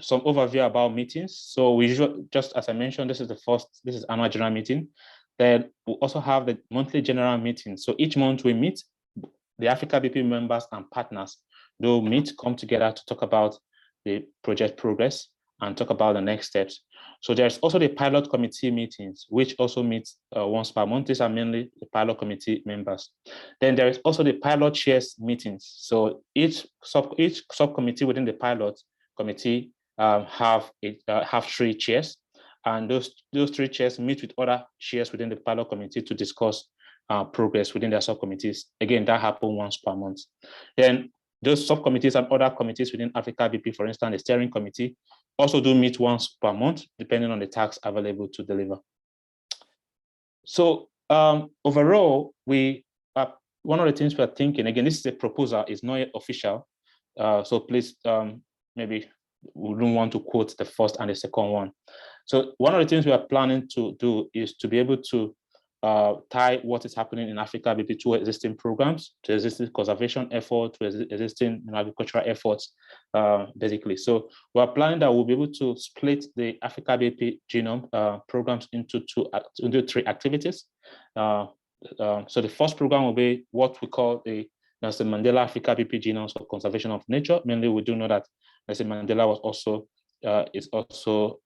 some overview about meetings. So we usually, just as I mentioned, this is annual general meeting. Then we also have the monthly general meeting. So each month we meet, the AfricaBP members and partners, they'll meet, come together to talk about the project progress and talk about the next steps. So there's also the pilot committee meetings, which also meet once per month. These are mainly the pilot committee members. Then there is also the pilot chairs meetings. So each subcommittee within the pilot committee have 3 chairs, and those 3 chairs meet with other chairs within the pilot committee to discuss progress within their subcommittees. Again, that happens once per month. Then those subcommittees and other committees within AfricaBP, for instance, the steering committee, also do meet once per month, depending on the tasks available to deliver. So overall, one of the things we're thinking, again, this is a proposal, it's not yet official. So please, maybe we don't want to quote the first and the second one. So one of the things we are planning to do is to be able to tie what is happening in AfricaBP to existing programs, to existing conservation effort, to existing agricultural efforts, basically. So we're planning that we'll be able to split the AfricaBP genome programs into 3 activities. So the first program will be what we call the Nelson Mandela AfricaBP Genomes for Conservation of Nature. Mainly, we do know that Nelson Mandela was also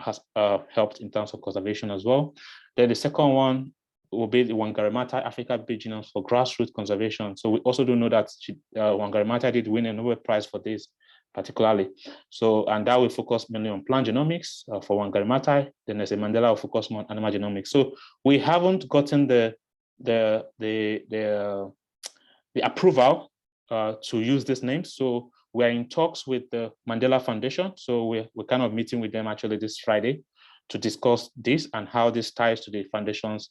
has helped in terms of conservation as well. Then the second one will be the Wangari Maathai AfricaBP Genomes for Grassroots Conservation. So we also do know that Wangari Maathai did win a Nobel Prize for this particularly. So, and that will focus mainly on plant genomics for Wangari Maathai. Then Nelson Mandela will focus more on animal genomics. So we haven't gotten the approval to use this name. So we're in talks with the Mandela Foundation. So we're kind of meeting with them actually this Friday to discuss this and how this ties to the foundation's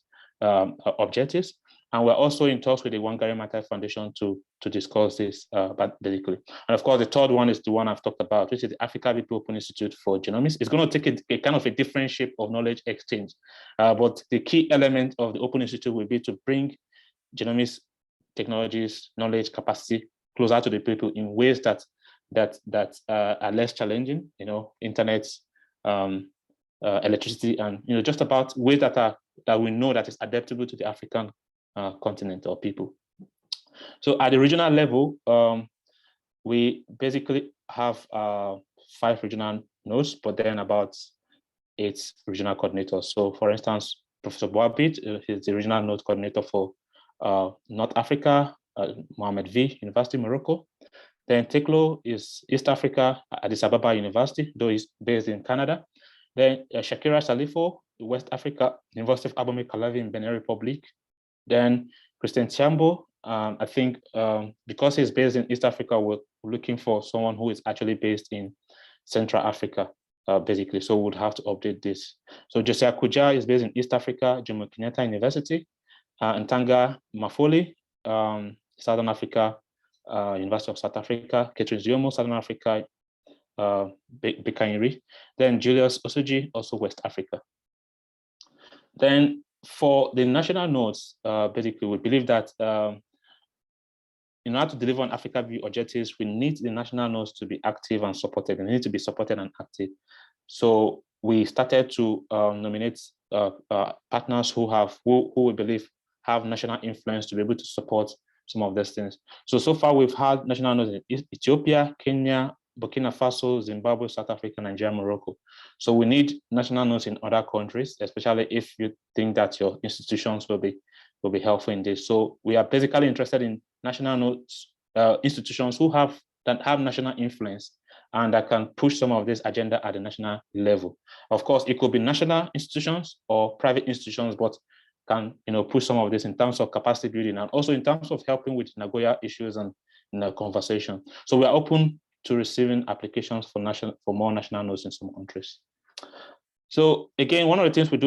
objectives. And we're also in talks with the Wangari Maathai Foundation to discuss this basically. And of course, the third one is the one I've talked about, which is the AfricaBP Open Institute for Genomics. It's going to take a kind of a different shape of knowledge exchange. But the key element of the Open Institute will be to bring genomics technologies, knowledge, capacity closer to the people in ways that are less challenging, internet, electricity, and just about ways that we know that is adaptable to the African continent or people. So at the regional level, we basically have 5 regional nodes, but then about 8 regional coordinators. So for instance, Professor Boabit is the regional node coordinator for North Africa, Mohammed V, University, Morocco. Then Teklo is East Africa, Addis Ababa University, though he's based in Canada. Then Shakira Salifo, West Africa, University of Abomey Calavi in Benin Republic. Then Christian Tiambo, I think because he's based in East Africa, we're looking for someone who is actually based in Central Africa, basically. So we would have to update this. So Josiah Kuja is based in East Africa, Jomo Kenyatta University. Ntanga Mafoli, Southern Africa, University of South Africa. Catherine Ziomo, Southern Africa, Bekairi. Then Julius Osuji, also West Africa. Then for the national nodes, basically, we believe that in order to deliver on AfricaBP objectives, we need the national nodes to be active and supported. They need to be supported and active. So we started to nominate partners who we believe have national influence to be able to support some of these things. So far we've had national nodes in Ethiopia, Kenya, Burkina Faso, Zimbabwe, South Africa, Nigeria, Morocco. So we need national nodes in other countries, especially if you think that your institutions will be helpful in this. So we are basically interested in national nodes, institutions that have national influence and that can push some of this agenda at the national level. Of course, it could be national institutions or private institutions, but can push some of this in terms of capacity building and also in terms of helping with Nagoya issues and conversation. So we are open to receiving applications for more national nodes in some countries. So again, one of the things we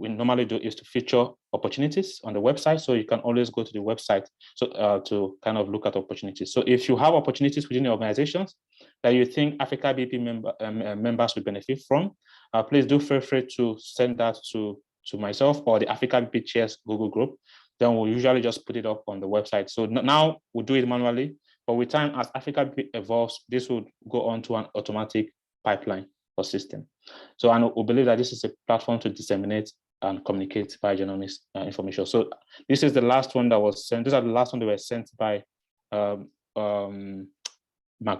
normally do is to feature opportunities on the website. So you can always go to the website to kind of look at opportunities. So if you have opportunities within the organizations that you think AfricaBP members will benefit from, please do feel free to send that to myself or the AfricaBP Chairs Google group. Then we'll usually just put it up on the website. So now we do it manually, But with time, as AfricaBP evolves, this would go on to an automatic pipeline or system. So and we believe that this is a platform to disseminate and communicate biogenomics information. So this is the last one that was sent. These are the last one that were sent by Mark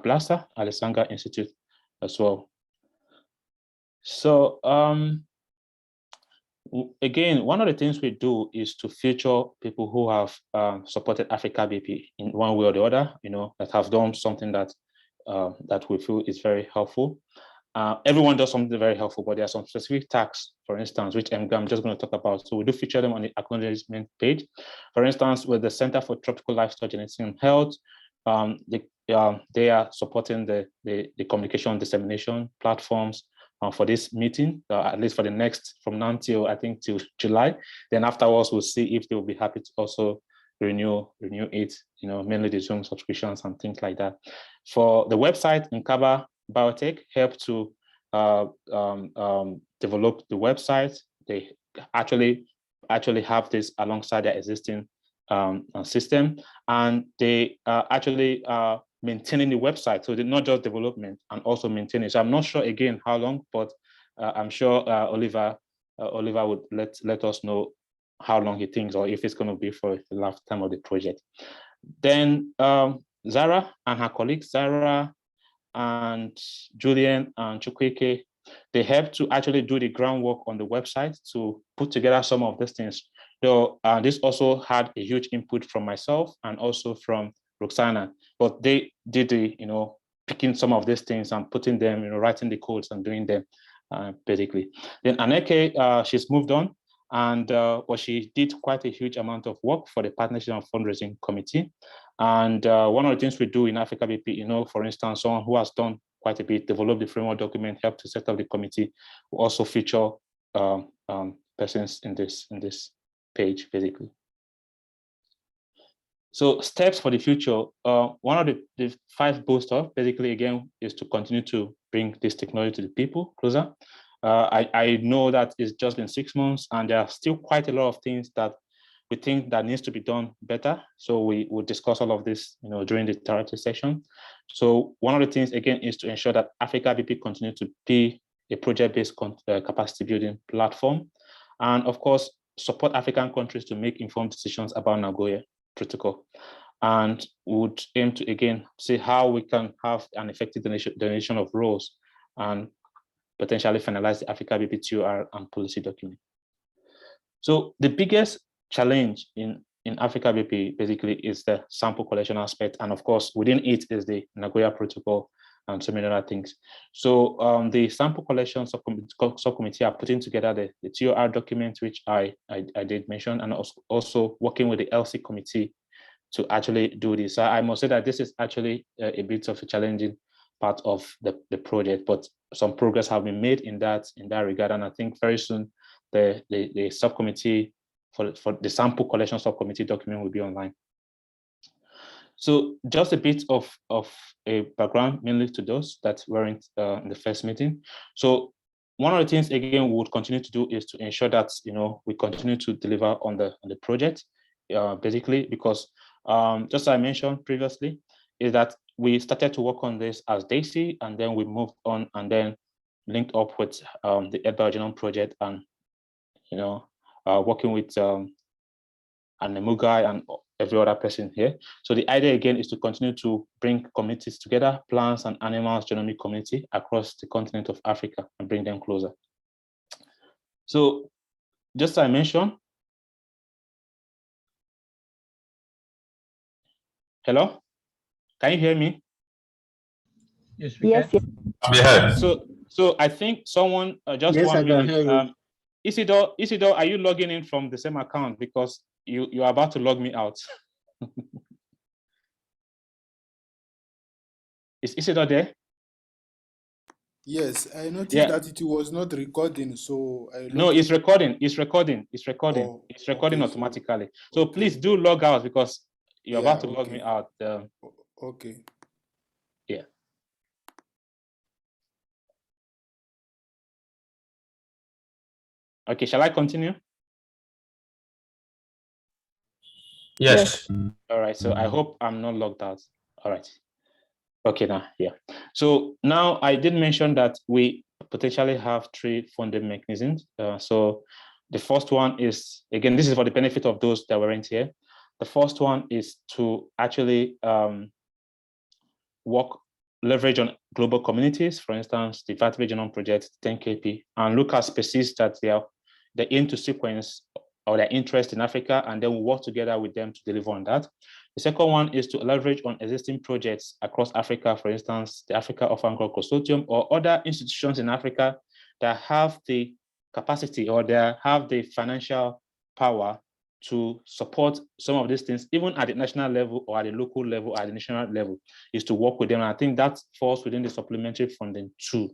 Blaster, Alessandra Institute as well. So again, one of the things we do is to feature people who have supported AfricaBP in one way or the other, that have done something that that we feel is very helpful. Everyone does something very helpful, but there are some specific tasks, for instance, which I'm just going to talk about. So we do feature them on the acknowledgement page. For instance, with the Center for Tropical Livestock Genetics and Health, they are supporting the communication dissemination platforms for this meeting, at least for the next, from now till I think till July. Then afterwards, we'll see if they will be happy to also renew it, mainly the Zoom subscriptions and things like that. For the website, Nkaba Biotech help to develop the website. They actually have this alongside their existing system, and they actually maintaining the website. So they're not just development and also maintaining. So I'm not sure again how long, but I'm sure Oliver would let us know how long he thinks, or if it's going to be for the lifetime of the project. Then Zara and her colleagues, Zara and Julian and Chukwueke, they helped to actually do the groundwork on the website to put together some of these things. Though this also had a huge input from myself and also from Roxana, but they did the, picking some of these things and putting them, writing the codes and doing them basically. Then Aneke, she's moved on, and but she did quite a huge amount of work for the Partnership and Fundraising Committee. And one of the things we do in AfricaBP, for instance, someone who has done quite a bit, developed the framework document, helped to set up the committee, we also feature persons in this page, basically. So steps for the future, one of the 5 boosters, basically, again, is to continue to bring this technology to the people closer. I know that it's just been 6 months, and there are still quite a lot of things that we think that needs to be done better. So we will discuss all of this, during the iterative session. So one of the things, again, is to ensure that AfricaBP continue to be a project-based capacity building platform. And of course, support African countries to make informed decisions about Nagoya Protocol. And would aim to, again, see how we can have an effective donation of roles and potentially finalize the AfricaBP TOR and policy document. So the biggest challenge in AfricaBP basically is the sample collection aspect, and of course within it is the Nagoya Protocol and so many other things. So the sample collection subcommittee are putting together the TOR document, which I did mention, and also working with the LC committee to actually do this. I must say that this is actually a bit of a challenging part of the project, but some progress have been made in that regard, and I think very soon the subcommittee for the sample collection subcommittee document will be online. So just a bit of a background, mainly to those that weren't in the first meeting. So one of the things, again, we would continue to do is to ensure that we continue to deliver on the project, basically, because just as I mentioned previously, is that we started to work on this as Daisy, and then we moved on and then linked up with the Biogenome project, and working with Anemugai and every other person here. So the idea, again, is to continue to bring communities together, plants and animals genomic community across the continent of Africa, and bring them closer. So just as I mentioned, hello, can you hear me? Yes, we can. Yes. So I think someone just yes, 1 minute. I can hear you. Isidore, are you logging in from the same account? Because you're about to log me out. Is Isidore there? Yes, I noticed that it was not recording, so I No, it's recording. It's recording. Oh, it's recording okay, automatically. So okay. please do log out, because you're about to log okay. me out. Okay. Yeah. Okay, shall I continue? Yes. All right, so I hope I'm not logged out. All right. Okay, now, yeah. So now I did mention that we potentially have 3 funding mechanisms. So the first one is, again, this is for the benefit of those that weren't here. The first one is to actually leverage on global communities, for instance, the Vertebrate Genome Project, 10KP, and look at species that they aim to sequence or their interest in Africa, and then we'll work together with them to deliver on that. The second one is to leverage on existing projects across Africa, for instance, the Africa Orphan Growth Consortium or other institutions in Africa that have the capacity or they have the financial power to support some of these things, even at the national level or at the local level, or at the national level, is to work with them. And I think that falls within the supplementary funding too.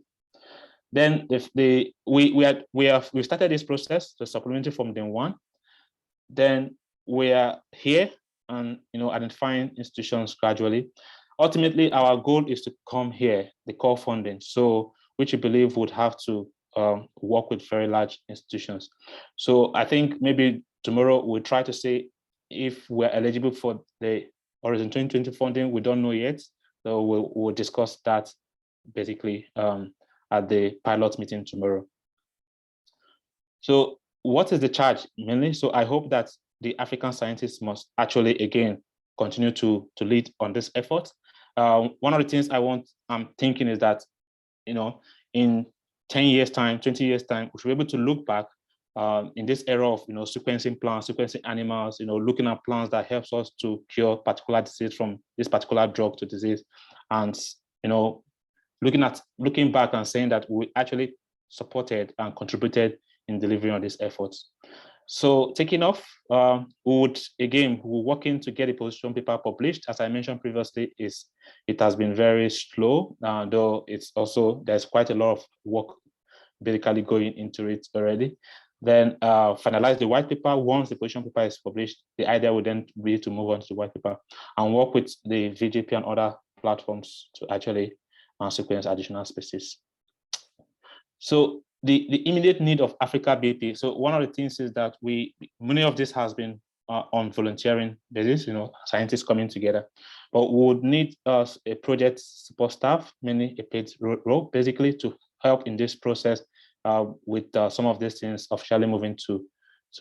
Then we started this process, the supplementary funding 1. Then we are here and identifying institutions gradually. Ultimately, our goal is to come here, the core funding, so which we believe would have to work with very large institutions. So I think maybe tomorrow we'll try to say if we're eligible for the Horizon 2020 funding. We don't know yet, so we'll discuss that basically at the pilot meeting tomorrow. So what is the charge mainly? So I hope that the African scientists must actually, again, continue to lead on this effort. One of the things I'm thinking is that, in 10 years time, 20 years time, we should be able to look back in this era of, sequencing plants, sequencing animals, looking at plants that helps us to cure particular disease from this particular drug to disease. And, looking back and saying that we actually supported and contributed in delivering on these efforts. So taking off, we're working to get a position paper published. As I mentioned previously, it has been very slow, though there's quite a lot of work basically going into it already. Then finalize the white paper. Once the position paper is published, the idea would then be to move on to the white paper and work with the VGP and other platforms to actually sequence additional species. So the immediate need of AfricaBP. So one of the things is that many of this has been on volunteering basis, scientists coming together, but we would need a project support staff, mainly a paid role, basically to help in this process with some of these things officially moving to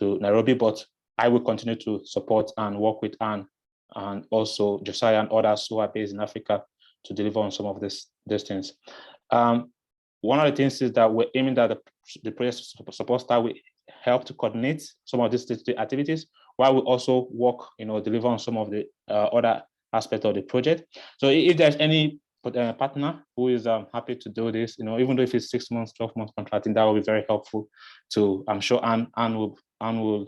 Nairobi. But I will continue to support and work with Anne and also Josiah and others who are based in Africa to deliver on some of these things. One of the things is that we're aiming that the project support staff will help to coordinate some of these activities, while we also work, deliver on some of the other aspects of the project. So if there's any partner who is happy to do this, even though if it's 6 months, 12 months contracting, that will be very helpful to, I'm sure Anne will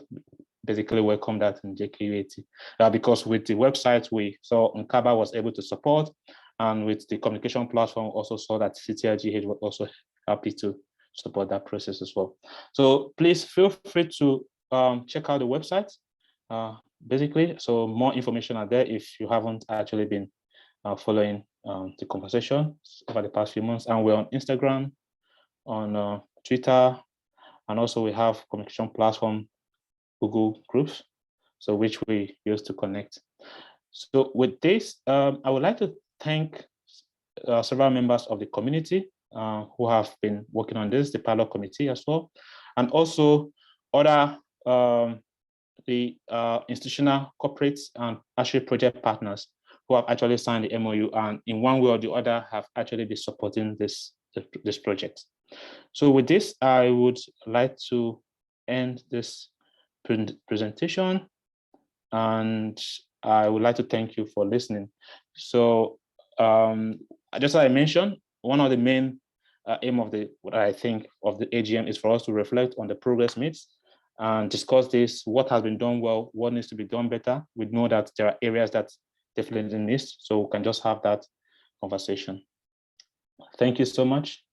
basically welcome that in JKUAT. Because with the website, we saw Nkaba was able to support, and with the communication platform, also saw that CTRGH was also happy to support that process as well. So please feel free to check out the website, basically. So more information are there if you haven't actually been following the conversation over the past few months. And we're on Instagram, on Twitter, and also we have communication platform, Google Groups, so which we use to connect. So with this, I would like to thank several members of the community who have been working on this, the pilot committee as well, and also other the institutional corporates and actually project partners who have actually signed the MOU and in one way or the other have actually been supporting this project. So with this, I would like to end this presentation, and I would like to thank you for listening. So just as I mentioned, one of the main aim of the AGM is for us to reflect on the progress made and discuss this, what has been done well, what needs to be done better. We know that there are areas that definitely miss, so we can just have that conversation. Thank you so much.